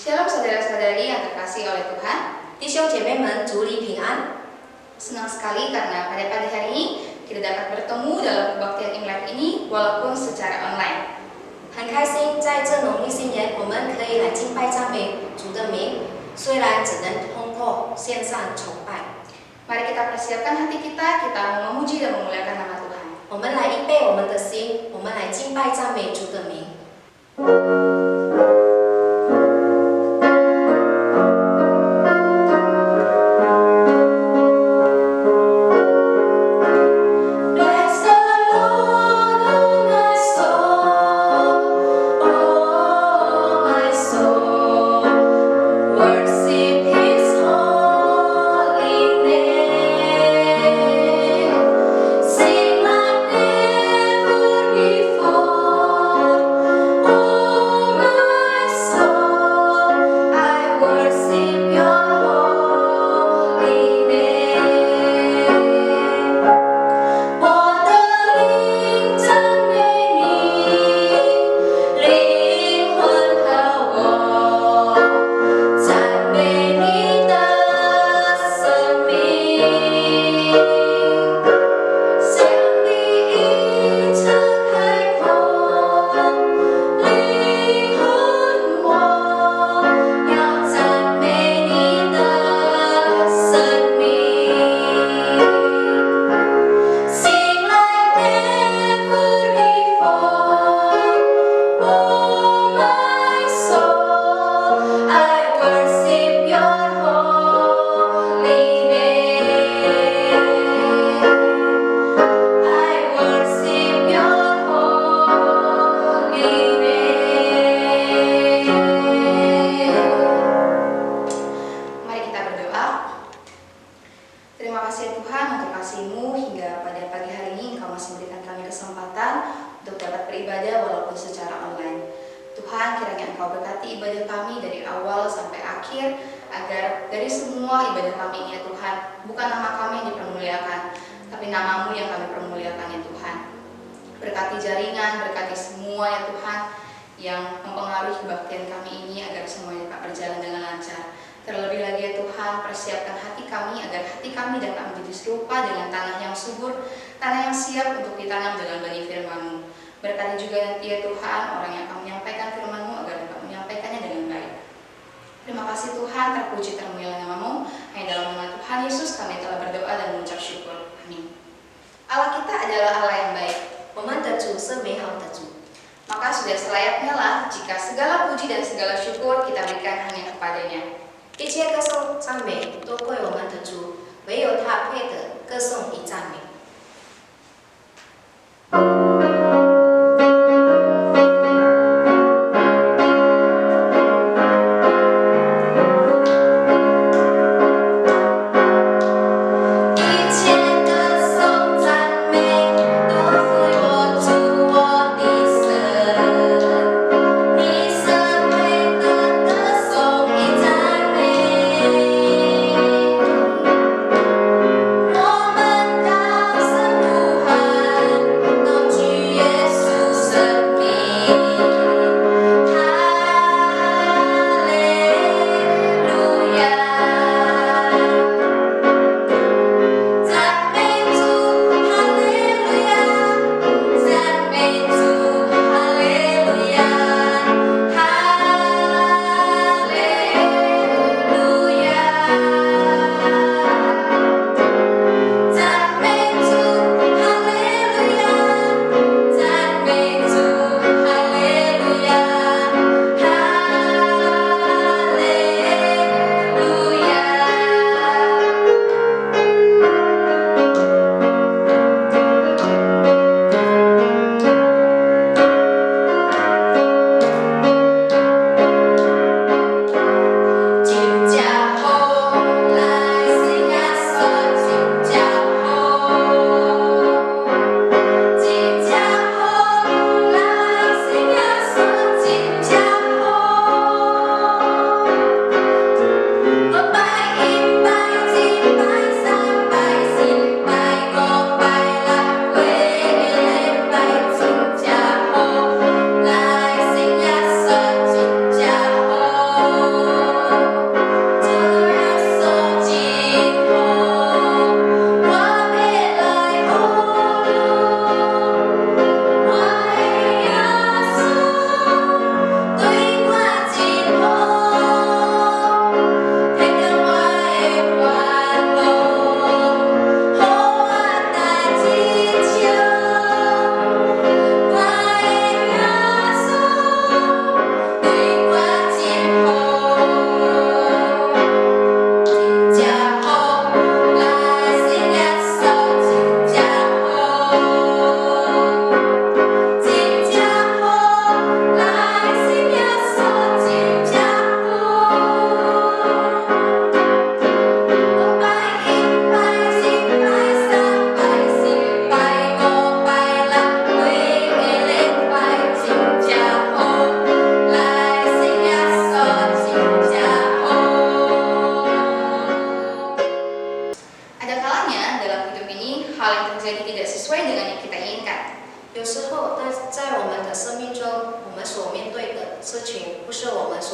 Shalom saudara-saudari yang terkasih oleh Tuhan. 弟兄姐妹们，主里平安。 Senang sekali karena pada pagi hari ini kita dapat bertemu dalam kebaktian Imlek ini walaupun secara online. 很开心，在这农历新年，我们可以来敬拜赞美主的名，虽然只能通过线上崇拜。 Mari kita persiapkan hati kita memuji dan memuliakan nama Tuhan. 我们来预备我们的心，我们来敬拜赞美主的名。 Terima kasih Tuhan untuk kasih-Mu hingga pada pagi hari ini Engkau masih memberikan kami kesempatan untuk dapat beribadah walaupun secara online. Tuhan, kiranya Engkau berkati ibadah kami dari awal sampai akhir, agar dari semua ibadah kami ini ya Tuhan, bukan nama kami yang dipermuliakan, tapi nama-Mu yang kami permuliakan ya Tuhan. Berkati jaringan, berkati semua ya Tuhan yang mempengaruhi kebaktian kami ini agar semuanya dapat berjalan dengan lancar. Terlebih lagi ya Tuhan, persiapkan hati kami agar hati kami dapat menjadi serupa dengan tanah yang subur, tanah yang siap untuk ditanam dengan benih firman-Mu. Berkati juga nanti ya Tuhan orang yang akan menyampaikan firman-Mu agar dapat menyampaikannya dengan baik. Terima kasih Tuhan, terpuji termulialah nama-Mu. Hanya dalam nama Tuhan Yesus kami telah berdoa dan mengucap syukur. Amin. Allah kita adalah Allah yang baik. 我们的主是美好的主， Maka sudah selayaknya lah jika segala puji dan segala syukur kita berikan hanya kepadanya. 一切歌颂赞美都归我们的主，唯有他配得歌颂与赞美。 我们。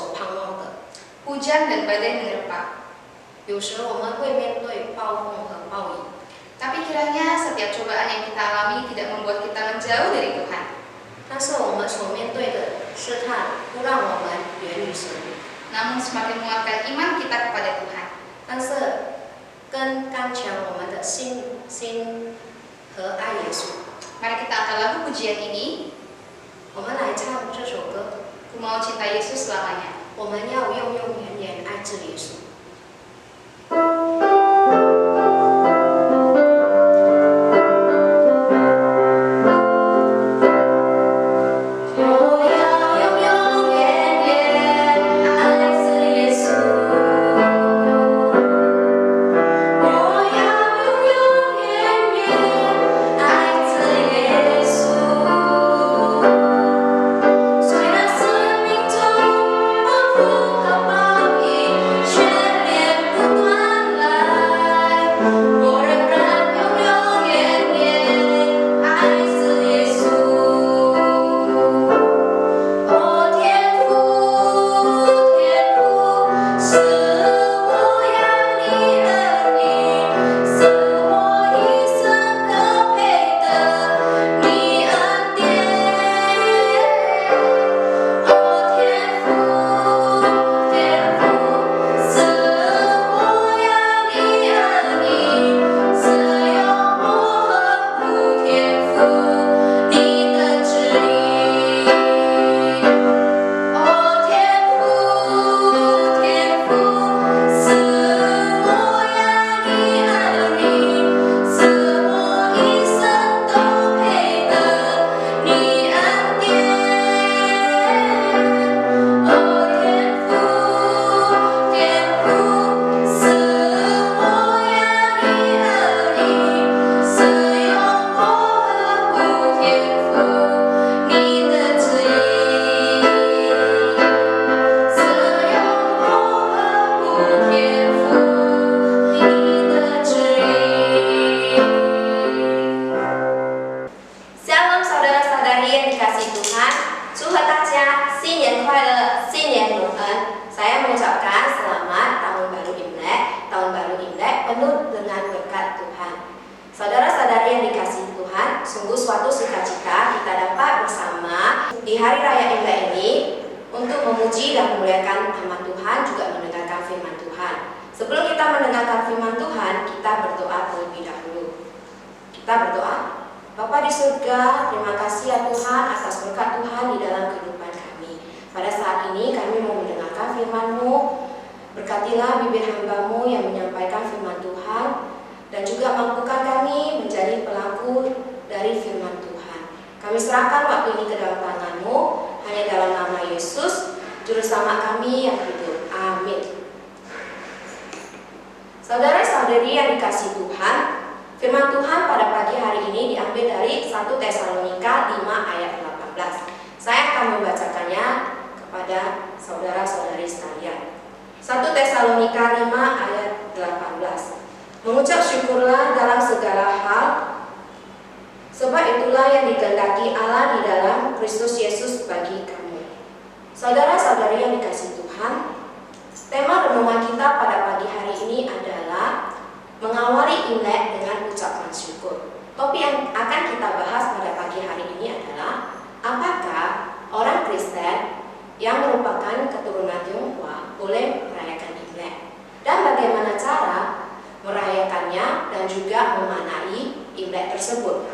所盼望的。 Hujan dan badai menerpa. 有时我们会面对暴风和暴雨， Tapi kiranya setiap cobaan yang kita alami tidak membuat kita menjauh dari Tuhan. 但是我们所面对的试探不让我们远离神， Namun semakin menguatkan iman kita kepada Tuhan. 但是更刚强我们的心和爱耶稣。 Mari kita angkat lagu pujian ini. 我们来唱这首歌， Ku mau cinta Yesus selamanya. 我们要永永远远爱着耶稣。 Saudara-saudari yang dikasihi Tuhan, sungguh suatu sukacita kita dapat bersama di Hari Raya Imlek ini untuk memuji dan memuliakan nama Tuhan, juga mendengarkan firman Tuhan. Sebelum kita mendengarkan firman Tuhan, kita berdoa terlebih dahulu. Kita berdoa. Bapa di surga, terima kasih ya Tuhan atas berkat Tuhan di dalam kehidupan kami. Pada saat ini kami mau mendengarkan firman-Mu. Berkatilah bibir hamba-Mu yang menyampaikan firman Tuhan, dan juga mampukan kami menjadi pelaku dari firman Tuhan. Kami serahkan waktu ini ke dalam tangan-Mu, hanya dalam nama Yesus, Juru Selamat kami yang hidup. Amin. Saudara-saudari yang dikasihi Tuhan, firman Tuhan pada pagi hari ini diambil dari 1 Tesalonika 5 ayat 18. Saya akan membacakannya kepada saudara-saudari sekalian. 1 Tesalonika 5 ayat 18. Mengucap syukurlah dalam segala hal, sebab itulah yang dikehendaki Allah di dalam Kristus Yesus bagi kamu. Saudara-saudari yang dikasihi Tuhan, tema renungan kita pada pagi hari ini adalah mengawali Imlek dengan ucapan syukur. Topik yang akan kita bahas pada pagi hari ini adalah apakah orang Kristen yang merupakan keturunan Tionghoa boleh merayakan Imlek, dan bagaimana cara merayakannya dan juga memaknai Imlek tersebut.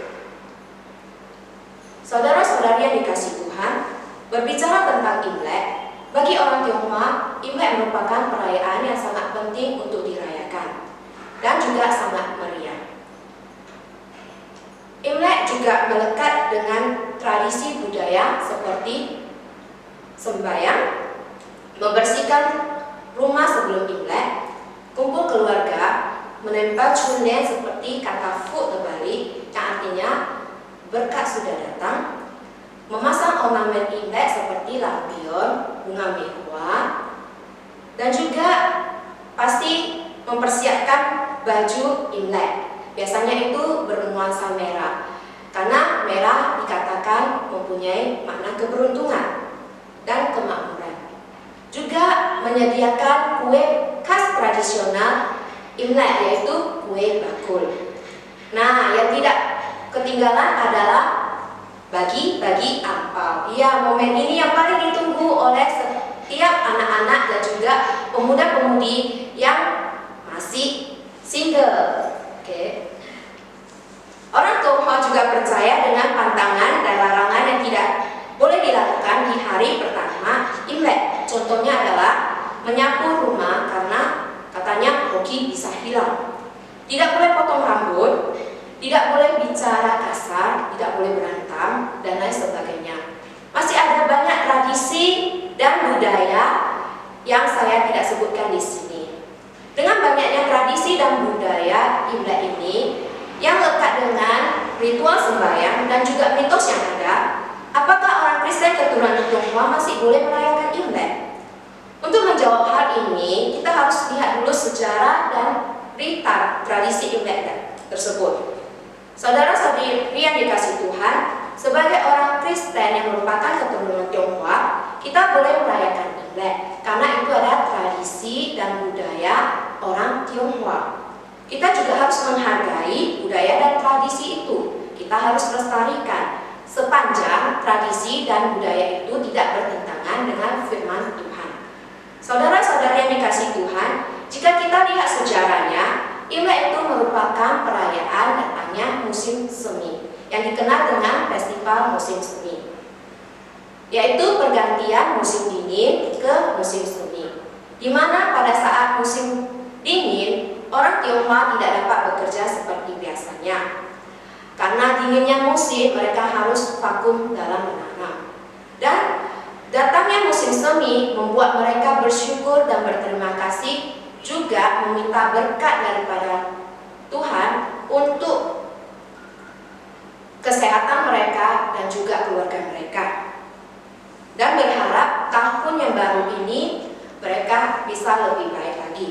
Saudara-saudari yang dikasihi Tuhan, berbicara tentang Imlek, bagi orang Tionghoa, Imlek merupakan perayaan yang sangat penting untuk dirayakan dan juga sangat meriah. Imlek juga melekat dengan tradisi budaya seperti sembahyang, membersihkan rumah sebelum Imlek, kumpul keluarga, menempel cunlen seperti kata fu terbalik yang artinya berkat sudah datang, memasang ornamen Imlek seperti lampion, bunga mawar, dan juga pasti mempersiapkan baju Imlek. Biasanya itu bernuansa merah, karena merah dikatakan mempunyai makna keberuntungan dan kemakmuran. juga menyediakan kue khas tradisional Imlek, yaitu kue bakul. Nah, yang tidak ketinggalan adalah bagi-bagi angpao. Ya, momen ini yang paling ditunggu oleh setiap anak-anak dan juga pemuda-pemudi yang masih single. Oke. Orang Tionghoa juga percaya dengan pantangan dan larangan yang tidak boleh dilakukan di hari pertama Imlek. Contohnya adalah menyapu rumah karena katanya hoki bisa hilang. Tidak boleh potong rambut, tidak boleh bicara kasar, tidak boleh berantem, dan lain sebagainya. Masih ada banyak tradisi dan budaya yang saya tidak sebutkan di sini. Dengan banyaknya tradisi dan budaya Imlek ini yang lekat dengan ritual sembahyang dan juga mitos yang ada, apakah orang Kristen keturunan Tionghoa masih boleh merayakan Imlek? Untuk menjawab hal ini, kita harus lihat dulu sejarah dan rita tradisi Imlek tersebut. Saudara-saudari yang dikasihi Tuhan, sebagai orang Kristen yang merupakan keturunan Tionghoa, kita boleh merayakan Imlek karena itu adalah tradisi dan budaya orang Tionghoa. Kita juga harus menghargai budaya dan tradisi itu. Kita harus lestarikan sepanjang tradisi dan budaya itu tidak bertentangan dengan firman Tuhan. Saudara-saudari yang dikasihi Tuhan, jika kita lihat sejarahnya, Imlek itu merupakan perayaan datangnya musim semi yang dikenal dengan festival musim semi, yaitu pergantian musim dingin ke musim semi, di mana pada saat musim dingin orang Tionghoa tidak dapat bekerja seperti biasanya. Karena dinginnya musim, mereka harus vakum dalam menanam. Dan datangnya musim semi membuat mereka bersyukur dan berterima kasih, juga meminta berkat daripada Tuhan untuk kesehatan mereka dan juga keluarga mereka. Dan berharap tahun yang baru ini mereka bisa lebih baik lagi.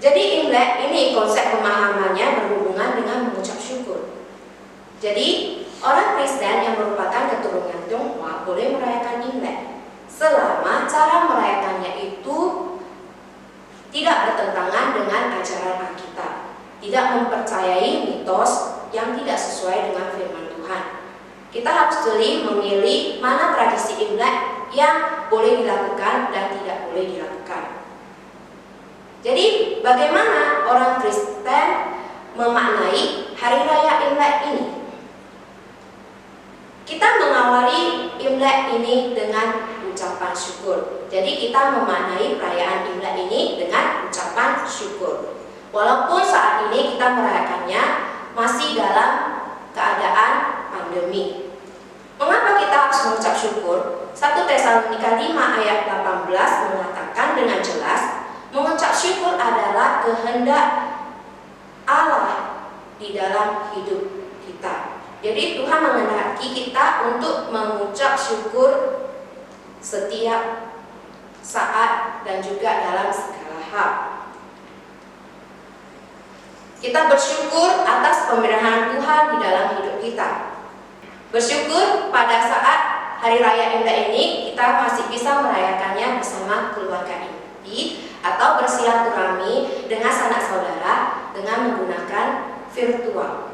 Jadi Imlek ini konsep pemahamannya berhubungan dengan mengucap syukur. Jadi orang Kristen yang merupakan keturunan Tionghoa boleh merayakan Imlek selama cara merayakannya itu tidak bertentangan dengan ajaran Alkitab, tidak mempercayai mitos yang tidak sesuai dengan firman Tuhan. Kita harus jeli memilih mana tradisi Imlek yang boleh dilakukan dan tidak boleh dilakukan. Jadi bagaimana orang Kristen memaknai Hari Raya Imlek ini? Kita mengawali Imlek ini dengan ucapan syukur. Jadi kita memaknai perayaan Imlek ini dengan ucapan syukur. Walaupun saat ini kita merayakannya masih dalam keadaan pandemi. Mengapa kita harus mengucap syukur? 1 Tesalonika 5 ayat 18 mengatakan dengan jelas, mengucap syukur adalah kehendak Allah di dalam hidup kita. Jadi Tuhan menghendaki kita untuk mengucap syukur setiap saat dan juga dalam segala hal. Kita bersyukur atas pemeliharaan Tuhan di dalam hidup kita. Bersyukur pada saat Hari Raya Imlek ini kita masih bisa merayakannya bersama keluarga inti atau bersilaturahmi dengan sanak saudara dengan menggunakan virtual.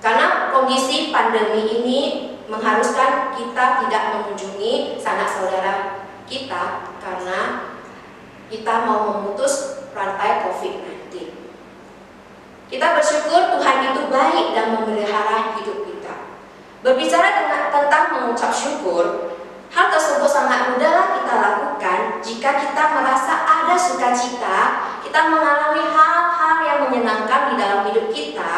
Karena kondisi pandemi ini mengharuskan kita tidak mengunjungi sanak saudara kita karena kita mau memutus rantai COVID-19. Kita bersyukur Tuhan itu baik dan memelihara hidup kita. Berbicara tentang mengucap syukur, hal tersebut sangat mudahlah kita lakukan jika kita merasa ada sukacita, kita mengalami hal-hal yang menyenangkan di dalam hidup kita.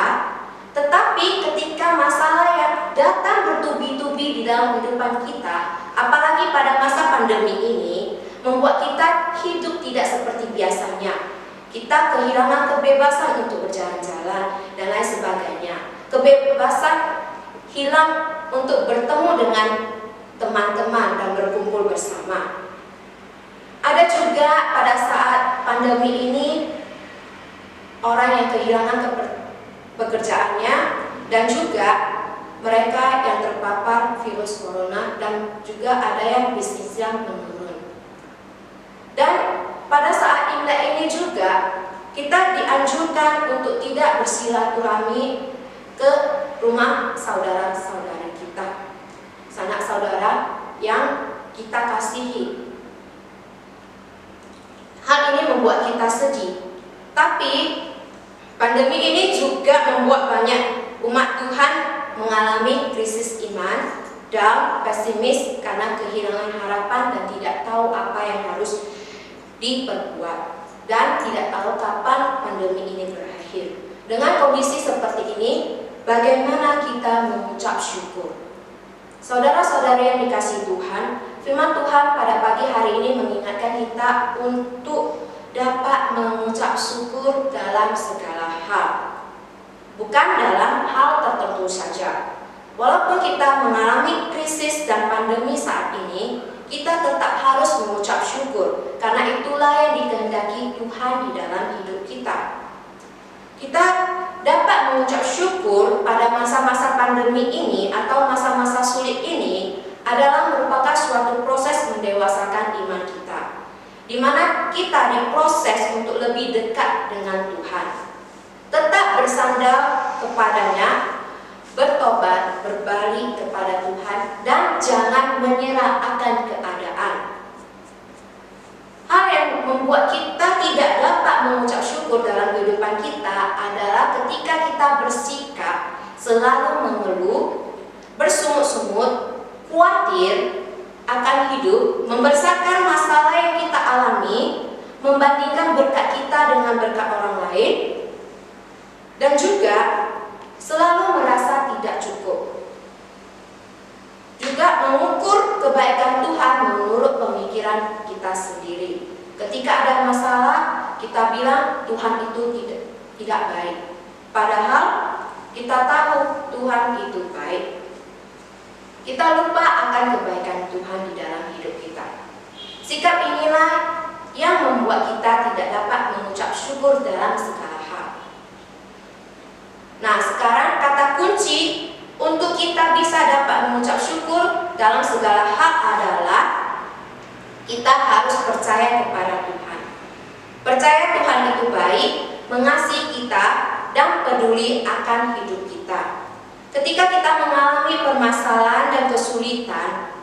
Tetapi ketika masalah yang datang bertubi-tubi di dalam kehidupan kita, apalagi pada masa pandemi ini, membuat kita hidup tidak seperti biasanya. Kita kehilangan kebebasan untuk berjalan-jalan dan lain sebagainya. Kebebasan hilang untuk bertemu dengan teman-teman dan berkumpul bersama. Ada juga pada saat pandemi ini orang yang kehilangan pekerjaannya dan juga mereka yang terpapar virus corona dan juga ada yang bisnis yang menurun. Dan pada saat Imlek ini juga kita dianjurkan untuk tidak bersilaturahmi ke rumah saudara-saudari kita, sanak saudara yang kita kasihi. Hal ini membuat kita sedih. Tapi pandemi ini juga membuat banyak umat Tuhan mengalami krisis iman dan pesimis karena kehilangan harapan dan tidak tahu apa yang harus diperbuat dan tidak tahu kapan pandemi ini berakhir. Dengan kondisi seperti ini, bagaimana kita mengucap syukur? Saudara-saudari yang dikasihi Tuhan, firman Tuhan pada pagi hari ini mengingatkan kita untuk dapat mengucap syukur dalam segala hal, bukan dalam hal tertentu saja. Walaupun kita mengalami krisis dan pandemi saat ini, kita tetap harus mengucap syukur, karena itulah yang dikehendaki Tuhan di dalam hidup kita. Kita dapat mengucap syukur pada masa-masa pandemi ini atau masa-masa sulit ini adalah merupakan suatu proses mendewasakan iman kita, di mana kita diproses untuk lebih dekat dengan Tuhan, tetap bersandar kepadanya, bertobat, berbalik kepada Tuhan, dan jangan menyerah akan keadaan. Hal yang membuat kita tidak dapat mengucap syukur dalam kehidupan kita adalah ketika kita bersikap selalu mengeluh, bersungut-sungut, khawatir akan hidup, membesarkan masalah yang kita alami, membandingkan berkat kita dengan berkat orang lain, dan juga selalu merasa tidak cukup. Juga mengukur kebaikan Tuhan menurut pemikiran kita sendiri. Ketika ada masalah, kita bilang Tuhan itu tidak baik. Padahal kita tahu Tuhan itu baik. Kita lupa akan kebaikan Tuhan di dalam hidup kita. Sikap inilah yang membuat kita tidak dapat mengucap syukur dalam segala hal. Nah, sekarang kata kunci untuk kita bisa dapat mengucap syukur dalam segala hal adalah kita harus percaya kepada Tuhan. Percaya Tuhan itu baik, mengasihi kita, dan peduli akan hidup kita. Ketika kita mengalami permasalahan dan kesulitan,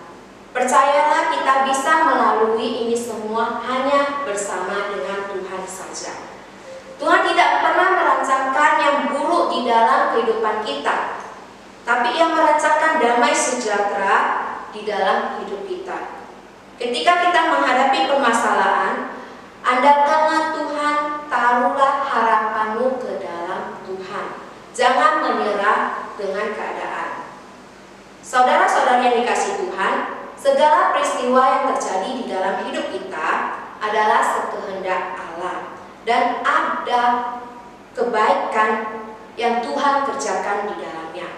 percayalah kita bisa melalui ini semua hanya bersama dengan Tuhan saja. Tuhan tidak pernah merancangkan yang buruk di dalam kehidupan kita, tapi Ia merancangkan damai sejahtera di dalam hidup kita. Ketika kita menghadapi permasalahan, andalkanlah Tuhan, taruhlah harapanmu ke dalam Tuhan. Jangan menyerah dengan keadaan. Saudara-saudari yang dikasihi Tuhan, segala peristiwa yang terjadi di dalam hidup kita adalah sekehendak Allah, dan ada kebaikan yang Tuhan kerjakan di dalamnya.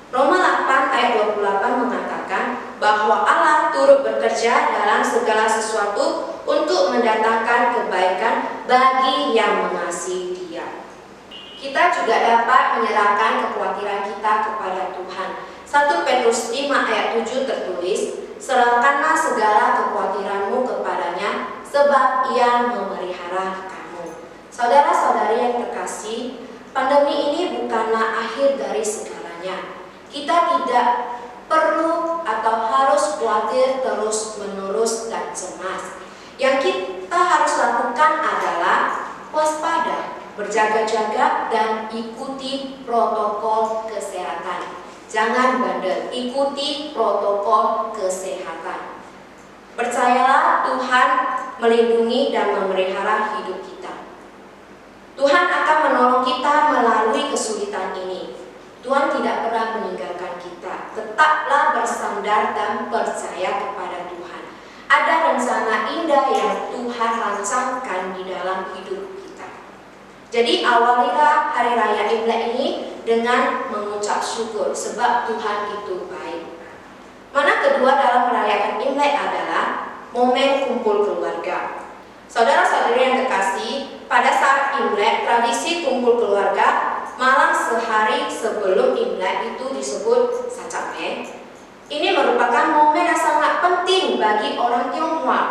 Roma 8 ayat 28 mengatakan bahwa Allah turut bekerja dalam segala sesuatu untuk mendatangkan kebaikan bagi yang mengasihi Dia. Kita juga dapat menyerahkan kekhawatiran kita kepada Tuhan. 1 Petrus 5 ayat 7 tertulis, serahkanlah segala kekhawatiranmu kepadanya, sebab Ia memelihara kamu. Saudara-saudari yang terkasih, pandemi ini bukanlah akhir dari segalanya. Kita tidak perlu atau harus khawatir terus-menerus dan cemas. Yang kita harus lakukan adalah waspada, berjaga-jaga, dan ikuti protokol kesehatan. Jangan bandel, ikuti protokol kesehatan. Percayalah Tuhan melindungi dan memelihara hidup kita. Tuhan akan menolong kita melalui kesulitan ini. Tuhan tidak pernah meninggalkan kita. Tetaplah bersandar dan percaya kepada Tuhan. Ada rencana indah yang Tuhan rancangkan di dalam hidup kita. Jadi awalilah hari raya Imlek ini dengan mengucap syukur, sebab Tuhan itu baik. Mana kedua dalam merayakan Imlek adalah momen kumpul keluarga. Saudara-saudari yang terkasih, pada saat Imlek, tradisi kumpul keluarga malam sehari sebelum Imlek itu disebut Sacape. Ini merupakan momen yang sangat penting bagi orang Tionghoa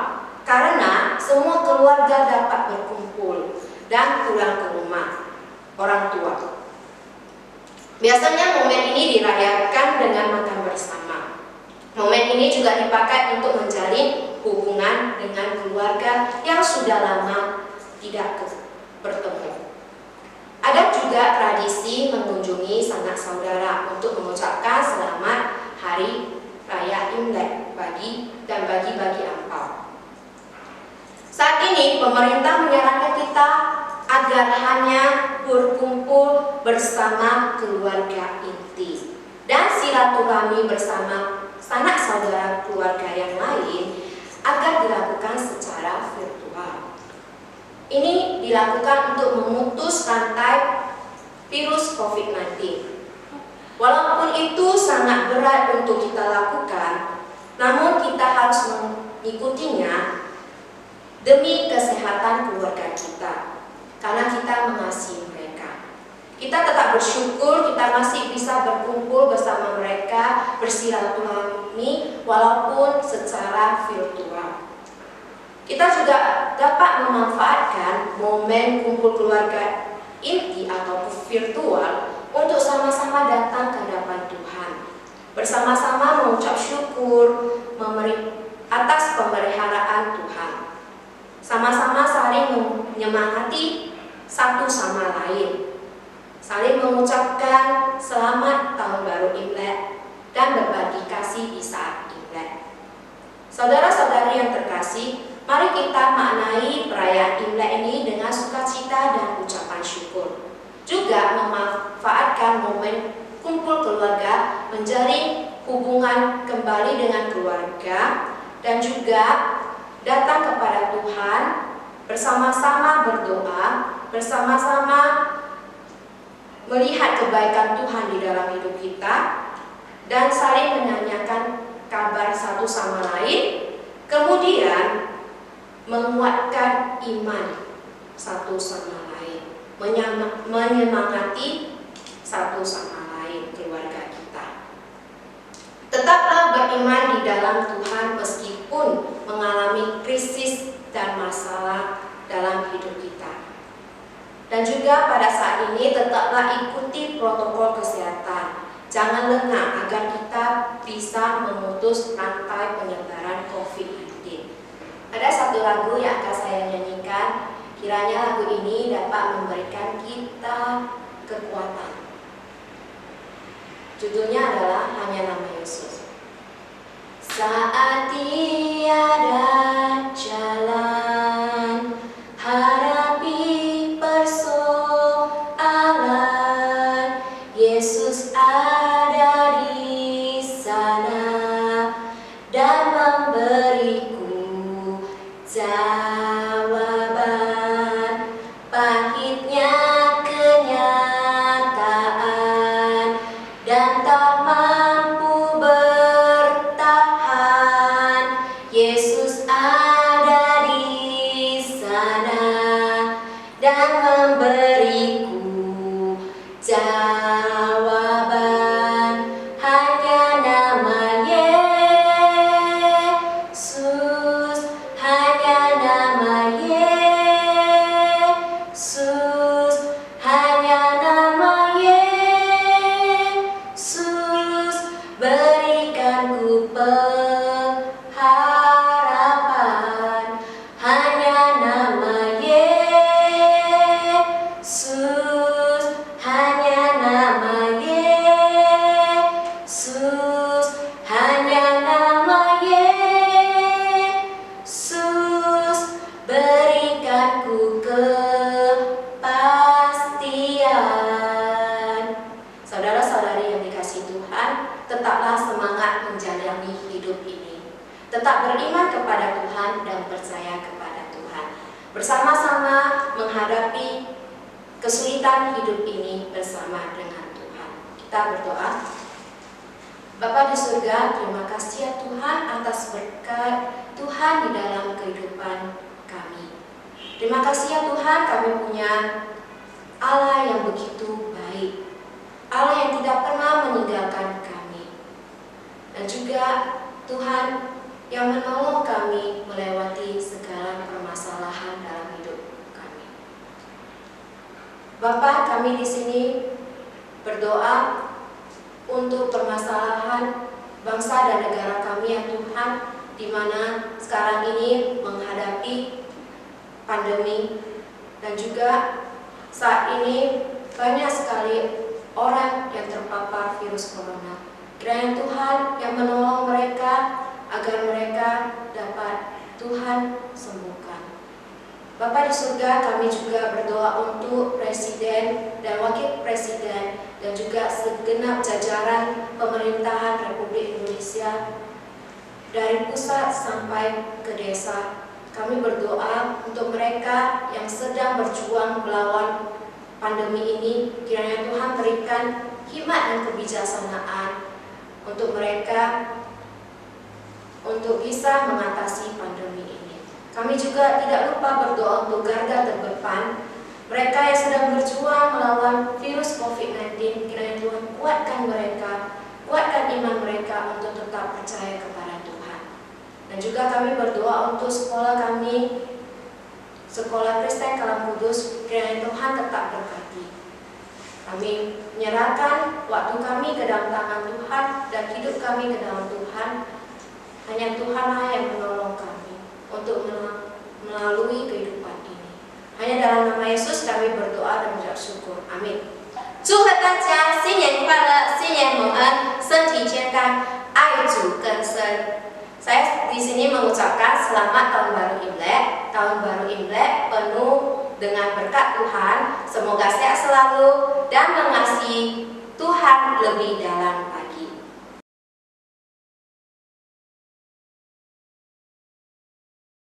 karena semua keluarga dapat berkumpul dan pulang ke rumah orang tua. Biasanya momen ini dirayakan dengan makan bersama. Momen ini juga dipakai untuk menjalin hubungan dengan keluarga yang sudah lama tidak bertemu. Ada juga tradisi mengunjungi sanak saudara untuk mengucapkan selamat Hari Raya Imlek bagi-bagi angpao. Saat ini pemerintah menyarankan kita agar hanya berkumpul bersama keluarga inti dan silaturahmi bersama sanak saudara keluarga yang lain agar dilakukan secara virtual. Ini dilakukan untuk memutus rantai virus COVID-19. Walaupun itu sangat berat untuk kita lakukan, namun kita harus mengikutinya demi kesehatan keluarga kita, karena kita mengasihi mereka. Kita tetap bersyukur kita masih bisa berkumpul bersama mereka, bersilaturahmi walaupun secara virtual. Kita juga dapat memanfaatkan momen kumpul keluarga inti atau virtual untuk sama-sama datang ke hadapan Tuhan, bersama-sama mengucap syukur atas pemeliharaan Tuhan, sama-sama saling menyemangati satu sama lain, saling mengucapkan selamat tahun baru Imlek dan berbagi kasih di saat Imlek. Saudara-saudari yang terkasih, mari kita maknai perayaan Imlek ini dengan sukacita dan ucapan syukur. Juga memanfaatkan momen kumpul keluarga, menjalin hubungan kembali dengan keluarga, dan juga datang kepada Tuhan, bersama-sama berdoa, bersama-sama melihat kebaikan Tuhan di dalam hidup kita, dan saling menanyakan kabar satu sama lain, kemudian menguatkan iman satu sama lain, menyemangati satu sama lain keluarga kita. Tetaplah beriman di dalam Tuhan meskipun mengalami krisis dan masalah dalam hidup kita. Dan juga pada saat ini tetaplah ikuti protokol kesehatan. Jangan lengah agar kita bisa memutus rantai penyebaran COVID-19. Ada satu lagu yang akan saya nyanyikan. Kiranya lagu ini dapat memberikan kita kekuatan. Judulnya adalah Hanya Nama Yesus. Saat tiada jalan, hadapi persoalan, Yesus ada di sana dan memberiku jawaban. Pahitnya kenyataan dan tak mampu bertahan, Yesus ada di sana dan memberiku jawaban. Hanya nama Yesus, hanya nama Yesus, hanya nama Yesus, berikanku pengharapan. Hanya nama Yesus, hanya nama Yesus, hanya nama Yesus, berikanku kepastian. Saudara-saudari yang dikasihi Tuhan, tetaplah semangat menjalani hidup ini. Tetap beriman kepada Tuhan dan percaya kepada Tuhan. Bersama-sama menghadapi kesulitan hidup ini bersama dengan Tuhan. Kita berdoa. Bapa di surga, terima kasih ya Tuhan atas berkat Tuhan di dalam kehidupan kami. Terima kasih ya Tuhan, kami punya Allah yang begitu baik. Allah yang tidak pernah meninggalkan kami, dan juga Tuhan yang menolong kami melewati segala permasalahan dalam hidup kami. Bapa, kami di sini berdoa untuk permasalahan bangsa dan negara kami ya Tuhan, di mana sekarang ini menghadapi pandemi, dan juga saat ini banyak sekali orang yang terpapar virus corona. Kiranya Tuhan yang menolong mereka agar mereka dapat Tuhan sembuhkan. Bapa di surga, kami juga berdoa untuk Presiden dan Wakil Presiden dan juga segenap jajaran pemerintahan Republik Indonesia dari pusat sampai ke desa. Kami berdoa untuk mereka yang sedang berjuang melawan pandemi ini. Kiranya Tuhan berikan hikmat dan kebijaksanaan untuk mereka untuk bisa mengatasi pandemi ini. Kami juga tidak lupa berdoa untuk garda terdepan, mereka yang sedang berjuang melawan virus COVID-19. Kiranya Tuhan kuatkan mereka, kuatkan iman mereka untuk tetap percaya kepada Tuhan. Dan juga kami berdoa untuk sekolah kami, Sekolah Kristen Kalam Kudus. Kiranya Tuhan tetap berkati. Kami menyerahkan waktu kami ke dalam tangan Tuhan dan hidup kami ke dalam Tuhan. Hanya Tuhanlah yang menolong kami untuk melalui kehidupan ini. Hanya dalam nama Yesus kami berdoa dan mengucap syukur. Amin. 祝贺大家新年快乐，新年蒙恩，身体健康，爱主更深。 Saya di sini mengucapkan selamat tahun baru Imlek. Tahun baru Imlek penuh dengan berkat Tuhan. Semoga sehat selalu dan mengasihi Tuhan lebih dalam lagi.